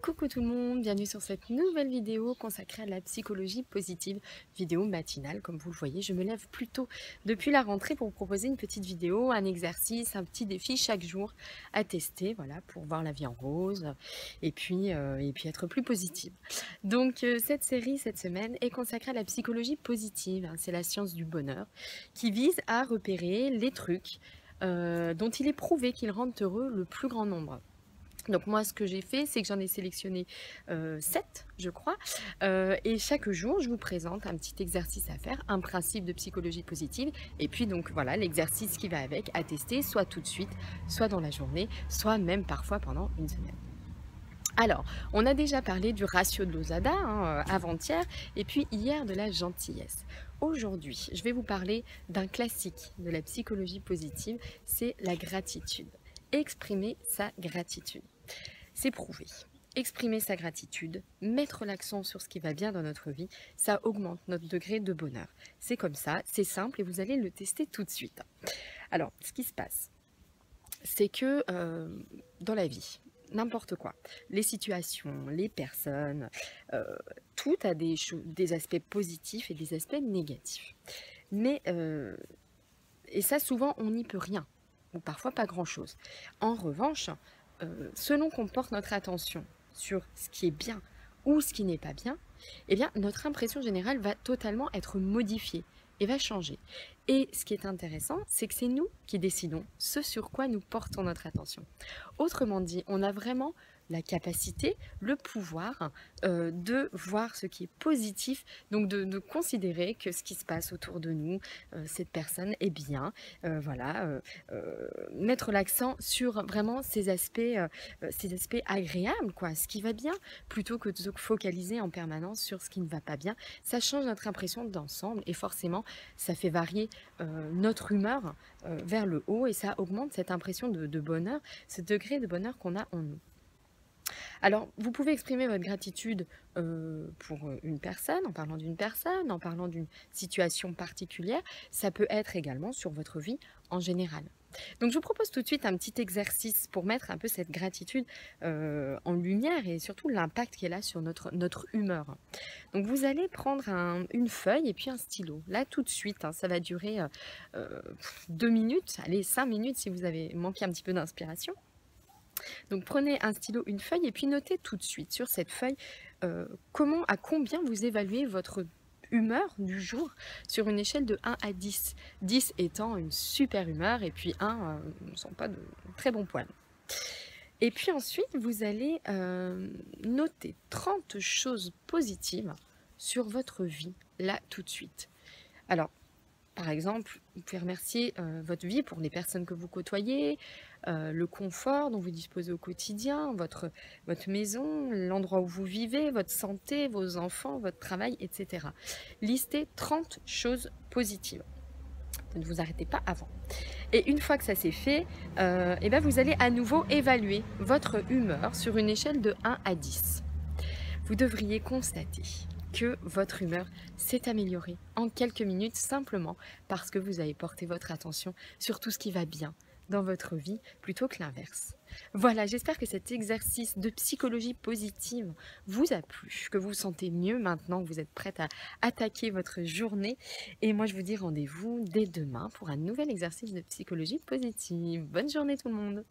Coucou tout le monde, bienvenue sur cette nouvelle vidéo consacrée à la psychologie positive, vidéo matinale. Comme vous le voyez, je me lève plus tôt depuis la rentrée pour vous proposer une petite vidéo, un exercice, un petit défi chaque jour à tester, voilà, pour voir la vie en rose et puis être plus positive. Donc cette série, cette semaine, est consacrée à la psychologie positive, hein. C'est la science du bonheur qui vise à repérer les trucs dont il est prouvé qu'ils rendent heureux le plus grand nombre. Donc moi, ce que j'ai fait, c'est que j'en ai sélectionné 7, je crois. Et chaque jour, je vous présente un petit exercice à faire, un principe de psychologie positive. Et puis donc voilà, l'exercice qui va avec, à tester, soit tout de suite, soit dans la journée, soit même parfois pendant une semaine. Alors, on a déjà parlé du ratio de Losada avant-hier, et puis hier de la gentillesse. Aujourd'hui, je vais vous parler d'un classique de la psychologie positive, c'est la gratitude. Exprimer sa gratitude. C'est prouvé. Exprimer sa gratitude, mettre l'accent sur ce qui va bien dans notre vie, ça augmente notre degré de bonheur. C'est comme ça, c'est simple et vous allez le tester tout de suite. Alors, ce qui se passe, c'est que dans la vie, n'importe quoi, les situations, les personnes, euh, tout a des aspects positifs et des aspects négatifs. Mais, et ça souvent, on n'y peut rien, ou parfois pas grand-chose. En revanche, selon qu'on porte notre attention sur ce qui est bien ou ce qui n'est pas bien, eh bien, notre impression générale va totalement être modifiée et va changer. Et ce qui est intéressant, c'est que c'est nous qui décidons ce sur quoi nous portons notre attention. Autrement dit, on a vraiment la capacité, le pouvoir de voir ce qui est positif, donc de considérer que ce qui se passe autour de nous, cette personne est bien, mettre l'accent sur vraiment ces aspects agréables, quoi, ce qui va bien, plutôt que de se focaliser en permanence sur ce qui ne va pas bien. Ça change notre impression d'ensemble et forcément, ça fait varier notre humeur vers le haut et ça augmente cette impression de bonheur, ce degré de bonheur qu'on a en nous. Alors, vous pouvez exprimer votre gratitude pour une personne, en parlant d'une situation particulière. Ça peut être également sur votre vie en général. Donc, je vous propose tout de suite un petit exercice pour mettre un peu cette gratitude en lumière et surtout l'impact qu'elle a sur notre humeur. Donc, vous allez prendre une feuille et puis un stylo. Là, tout de suite, hein, ça va durer 2 minutes, allez, 5 minutes si vous avez manqué un petit peu d'inspiration. Donc prenez un stylo, une feuille et puis notez tout de suite sur cette feuille à combien vous évaluez votre humeur du jour sur une échelle de 1 à 10. 10 étant une super humeur et puis 1 ne sont pas de très bons poils. Et puis ensuite, vous allez noter 30 choses positives sur votre vie, là tout de suite. Alors, par exemple, vous pouvez remercier votre vie pour les personnes que vous côtoyez, le confort dont vous disposez au quotidien, votre maison, l'endroit où vous vivez, votre santé, vos enfants, votre travail, etc. Listez 30 choses positives. Ne vous arrêtez pas avant. Et une fois que ça c'est fait, eh ben vous allez à nouveau évaluer votre humeur sur une échelle de 1 à 10. Vous devriez constater que votre humeur s'est améliorée en quelques minutes simplement parce que vous avez porté votre attention sur tout ce qui va bien dans votre vie plutôt que l'inverse. Voilà, j'espère que cet exercice de psychologie positive vous a plu, que vous vous sentez mieux maintenant, que vous êtes prête à attaquer votre journée. Et moi, je vous dis rendez-vous dès demain pour un nouvel exercice de psychologie positive. Bonne journée tout le monde!